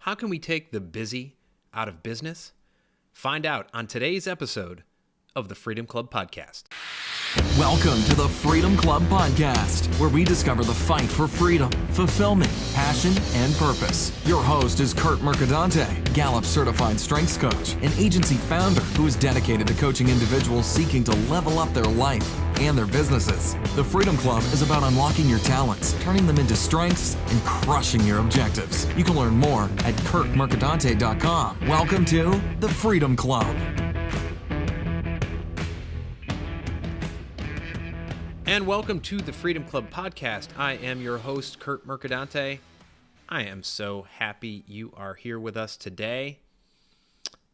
How can we take the busy out of business? Find out on today's episode of the Freedom Club Podcast. Welcome to the Freedom Club Podcast, where we discover the fight for freedom, fulfillment, passion, and purpose. Your host is Curt Mercadante, Gallup certified strengths coach, an agency founder who is dedicated to coaching individuals seeking to level up their life and their businesses. The Freedom Club is about unlocking your talents, turning them into strengths, and crushing your objectives. You can learn more at curtmercadante.com. Welcome to the Freedom Club. And welcome to the Freedom Club Podcast. I am your host, Curt Mercadante. I am so happy you are here with us today.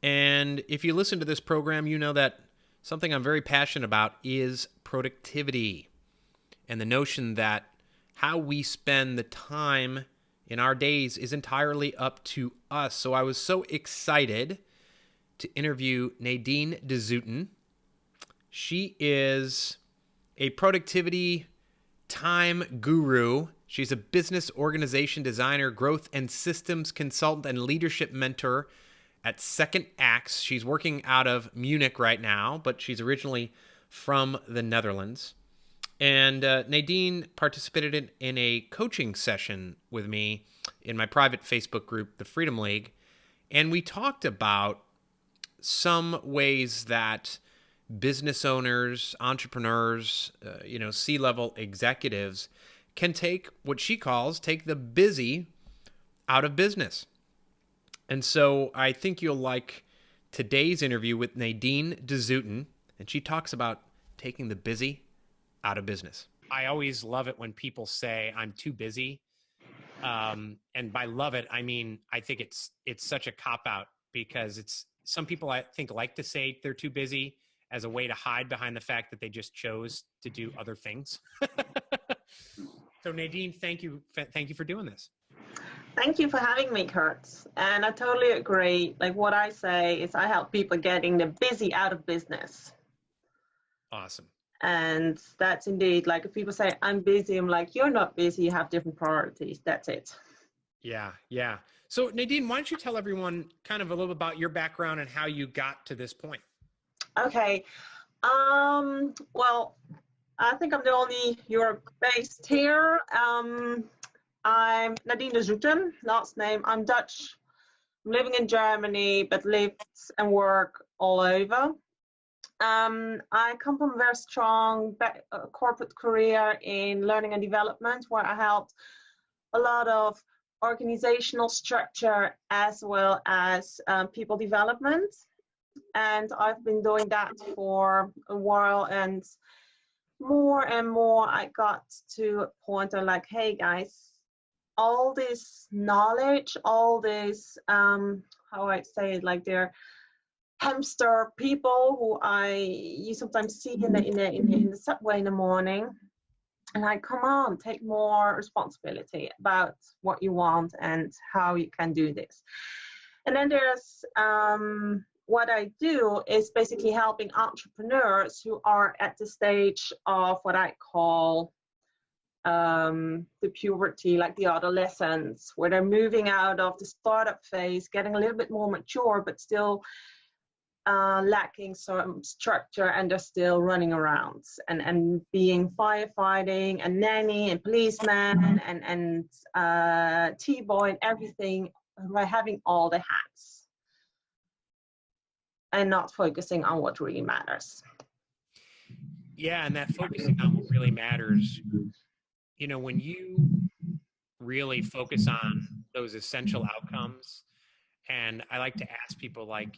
And if you listen to this program, you know that something I'm very passionate about is productivity and the notion that how we spend the time in our days is entirely up to us. So I was so excited to interview Nadine de Zoeten. She is a productivity time guru. She's a business organization designer, growth and systems consultant, and leadership mentor at Second Acts. She's working out of Munich right now, but she's originally from the Netherlands. And Nadine participated in a coaching session with me in my private Facebook group, the Freedom League. And we talked about some ways that business owners, entrepreneurs, C-level executives can take what she calls take the busy out of business. And so I think you'll like today's interview with Nadine de Zoeten, and she talks about taking the busy out of business. I always love it when people say I'm too busy. And by love it, I mean, I think it's such a cop-out because it's some people I think like to say they're too busy as a way to hide behind the fact that they just chose to do other things. So Nadine, thank you for doing this. Thank you for having me, Curt. And I totally agree. Like what I say is I help people getting the busy out of business. Awesome. And that's indeed, like if people say, I'm busy, I'm like, you're not busy, you have different priorities. That's it. Yeah. So Nadine, why don't you tell everyone kind of a little bit about your background and how you got to this point? Okay. Well, I think I'm the only Europe-based here. I'm Nadine de Zoeten, last name. I'm Dutch. I'm living in Germany, but lived and work all over. I come from a very strong corporate career in learning and development, where I helped a lot of organizational structure as well as people development. And I've been doing that for a while, and more I got to a point of like, hey guys, all this knowledge, all this, how I say it, like they're hamster people who you sometimes see in the subway in the morning, and like, come on, take more responsibility about what you want and how you can do this. And then there's what I do is basically helping entrepreneurs who are at the stage of what I call the puberty, like the adolescence, where they're moving out of the startup phase, getting a little bit more mature, but still lacking some structure, and they're still running around and being firefighting and nanny and policeman and T-boy and everything, by having all the hats and not focusing on what really matters. Yeah, and that focusing on what really matters, when you really focus on those essential outcomes, and I like to ask people, like,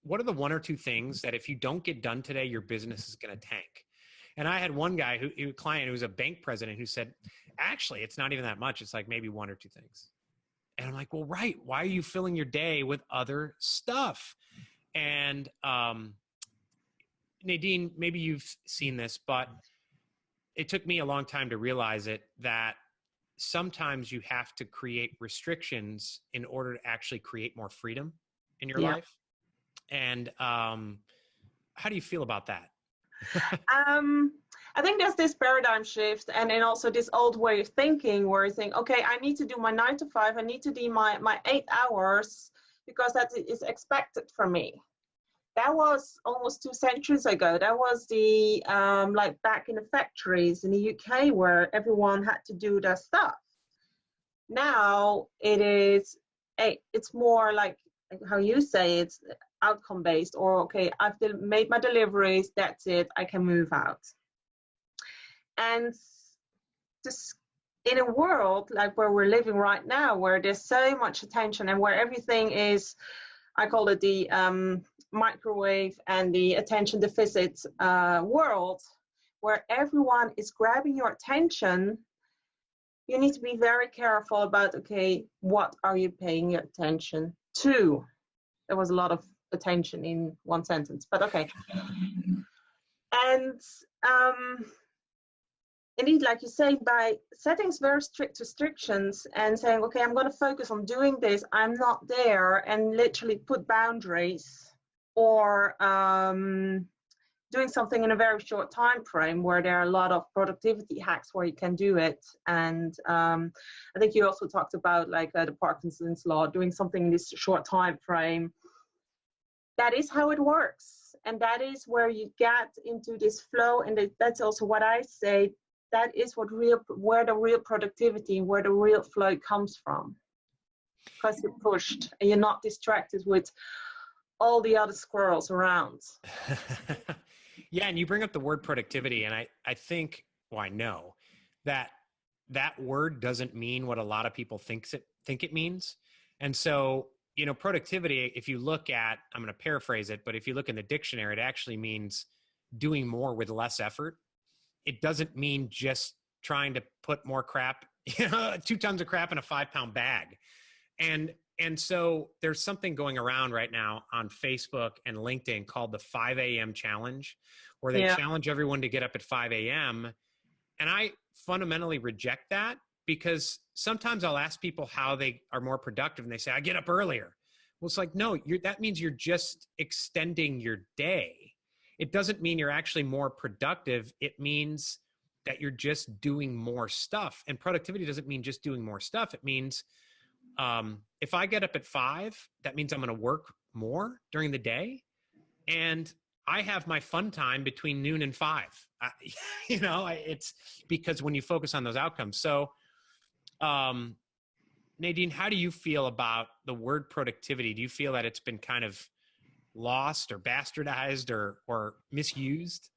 what are the one or two things that if you don't get done today, your business is going to tank? And I had one guy, a client who was a bank president, who said, actually, it's not even that much. It's like maybe one or two things. And I'm like, well, right. Why are you filling your day with other stuff? And Nadine, maybe you've seen this, but it took me a long time to realize it, that sometimes you have to create restrictions in order to actually create more freedom in your life. And how do you feel about that? I think there's this paradigm shift, and then also this old way of thinking where you think, okay, I need to do my 9 to 5, I need to do my 8 hours because that is expected from me. That was almost 2 centuries ago. That was the like back in the factories in the UK where everyone had to do their stuff. Now it's more like how you say, it's outcome based, or okay, I've made my deliveries, that's it, I can move out. And just in a world like where we're living right now, where there's so much attention and where everything is, I call it the microwave and the attention deficit world, where everyone is grabbing your attention, you need to be very careful about, okay, what are you paying your attention to? There was a lot of attention in one sentence, but okay. And indeed, like you say, by setting very strict restrictions and saying, okay, I'm going to focus on doing this, I'm not there, and literally put boundaries, or doing something in a very short time frame where there are a lot of productivity hacks where you can do it. And I think you also talked about like the Parkinson's law, doing something in this short time frame. That is how it works. And that is where you get into this flow. And that's also what I say, that is where the real productivity, where the real flow comes from. Because you're pushed and you're not distracted with all the other squirrels around. Yeah, and you bring up the word productivity, and I think, well, I know that word doesn't mean what a lot of people think it means. And so, you know, productivity, if you look at, I'm going to paraphrase it, but if you look in the dictionary, it actually means doing more with less effort. It doesn't mean just trying to put more crap, 2 tons of crap in a 5-pound bag. And so there's something going around right now on Facebook and LinkedIn called the 5 a.m. challenge, where they challenge everyone to get up at 5 a.m. And I fundamentally reject that, because sometimes I'll ask people how they are more productive and they say, I get up earlier. Well, it's like, no, that means you're just extending your day. It doesn't mean you're actually more productive. It means that you're just doing more stuff. And productivity doesn't mean just doing more stuff. It means if I get up at 5, that means I'm going to work more during the day. And I have my fun time between noon and 5. It's because when you focus on those outcomes. So, Nadine, how do you feel about the word productivity? Do you feel that it's been kind of lost or bastardized or misused?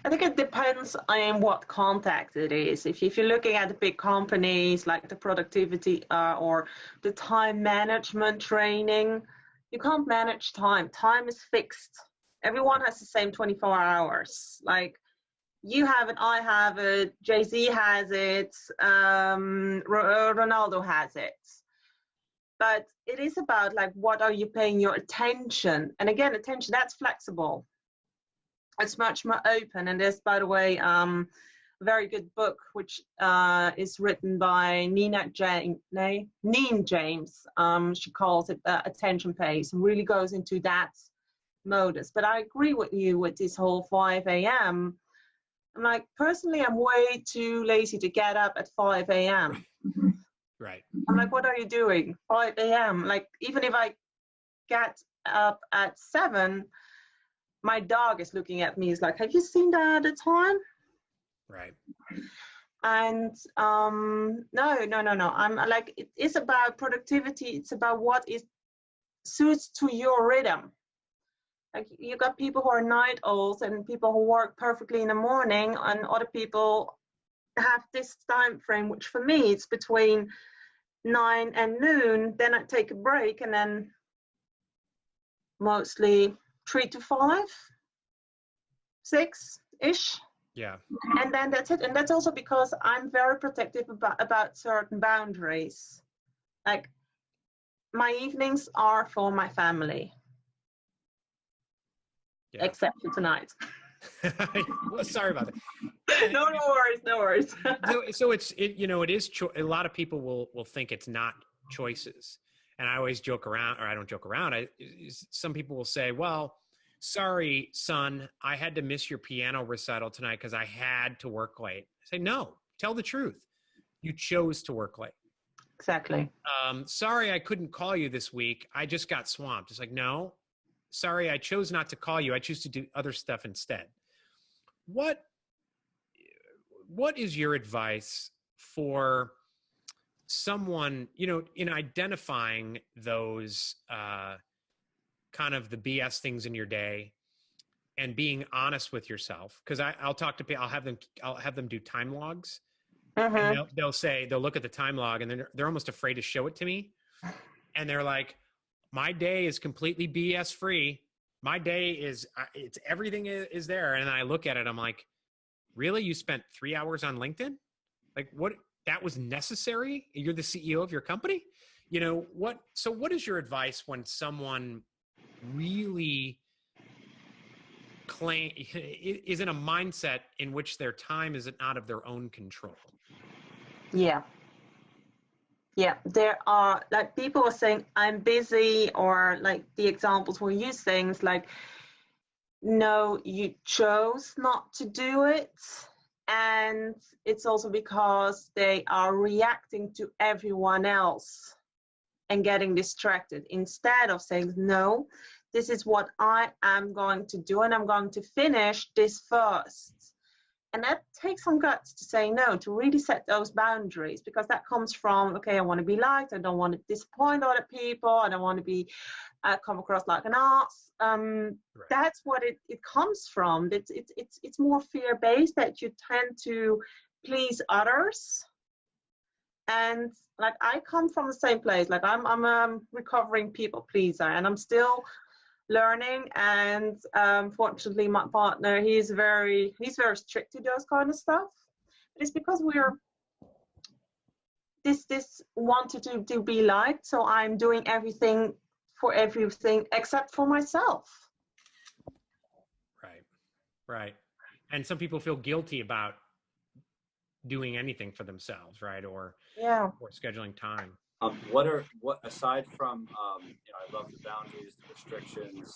I think it depends on what context it is. If you're looking at the big companies like the productivity or the time management training, you can't manage time. Time is fixed. Everyone has the same 24 hours. Like you have it, I have it, Jay-Z has it, Ronaldo has it. But it is about like, what are you paying your attention? And again, attention, that's flexible. It's much more open. And there's, by the way, a very good book, which is written by Neen James. She calls it Attention Pace, and really goes into that modus. But I agree with you with this whole 5 a.m. I'm like, personally, I'm way too lazy to get up at 5 a.m. Right. I'm like, what are you doing? 5 a.m. Like, even if I get up at 7, my dog is looking at me. He's like, have you seen the time? Right. And no. I'm like, it is about productivity. It's about what suits to your rhythm. Like, you got people who are night owls and people who work perfectly in the morning, and other people have this time frame, which for me it's between 9 and noon. Then I take a break, and then mostly 3 to 5, 6-ish. Yeah. And then that's it. And that's also because I'm very protective about certain boundaries. Like, my evenings are for my family. Yeah. Except for tonight. Well, sorry about that. No worries. So it is, a lot of people will think it's not choices. And I always joke around, or I don't joke around. Some people will say, well, sorry, son, I had to miss your piano recital tonight because I had to work late. I say, no, tell the truth. You chose to work late. Exactly. Sorry, I couldn't call you this week. I just got swamped. It's like, no, sorry, I chose not to call you. I choose to do other stuff instead. What is your advice for someone, in identifying those kind of the BS things in your day and being honest with yourself? Because I'll talk to people, I'll have them do time logs. And they'll look at the time log and they're almost afraid to show it to me. And they're like, my day is completely BS free. My day is, it's everything is there. And I look at it, I'm like, really? You spent 3 hours on LinkedIn? Like what, that was necessary? You're the CEO of your company? So what is your advice when someone really is in a mindset in which their time is not of their own control? Yeah. There are like people are saying I'm busy, or like the examples will use things like, no, you chose not to do it. And it's also because they are reacting to everyone else and getting distracted instead of saying, no, this is what I am going to do, and I'm going to finish this first. And that takes some guts to say no, to really set those boundaries, because that comes from, okay, I want to be liked, I don't want to disappoint other people, I don't want to be come across like an ass. Right. That's what it comes from. It's more fear-based, that you tend to please others. And like I come from the same place. Like I'm a recovering people pleaser, and I'm still learning. And fortunately, my partner, he's very strict to those kind of stuff. But it's because we're this wanted to be liked, so I'm doing everything for everything except for myself. Right. And some people feel guilty about doing anything for themselves, right? Or scheduling time. What aside from I love the boundaries, the restrictions.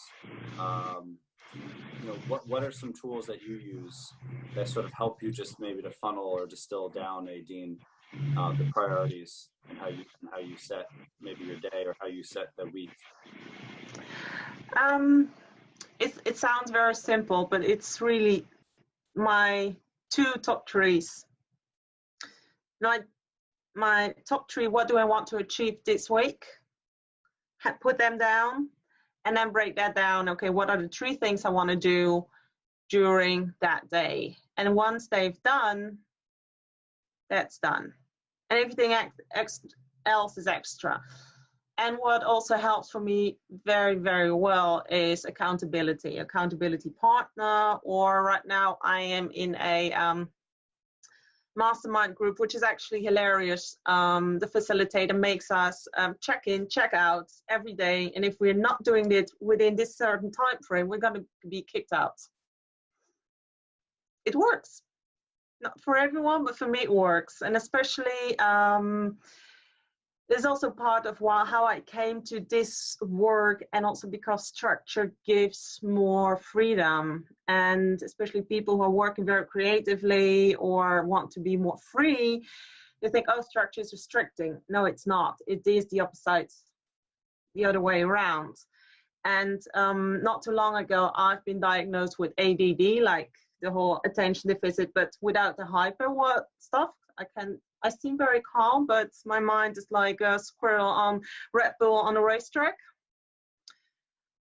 What are some tools that you use that sort of help you just maybe to funnel or distill down, Nadine, the priorities and how you set maybe your day or how you set the week? It sounds very simple, but it's really my two top threes. My top three, what do I want to achieve this week? Put them down and then break that down. Okay, what are the three things I want to do during that day? And once they've done, that's done. And everything else is extra. And what also helps for me very, very well is accountability partner, or right now I am in a mastermind group, which is actually hilarious. The facilitator makes us check in, check out every day. And if we're not doing it within this certain time frame, we're going to be kicked out. It works. Not for everyone, but for me it works. And especially there's also part of how I came to this work, and also because structure gives more freedom. And especially people who are working very creatively or want to be more free, they think, oh, structure is restricting. No, it's not. It is the opposite, the other way around. And not too long ago, I've been diagnosed with ADD, like the whole attention deficit, but without the hyper stuff. I seem very calm, but my mind is like a squirrel on Red Bull on a racetrack.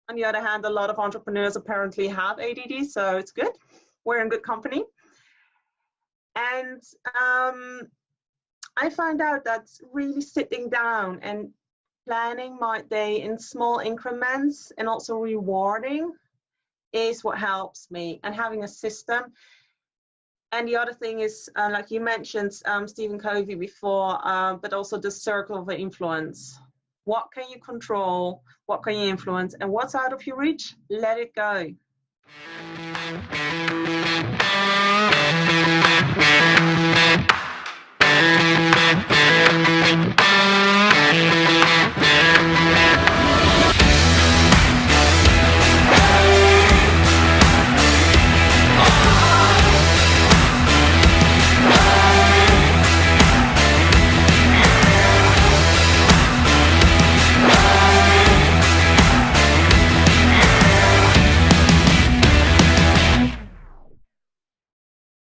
On the other hand, a lot of entrepreneurs apparently have ADD, so it's good. We're in good company. And I found out that really sitting down and planning my day in small increments and also rewarding is what helps me, and having a system. And the other thing is, like you mentioned, Stephen Covey before, but also the circle of influence. What can you control? What can you influence? And what's out of your reach? Let it go.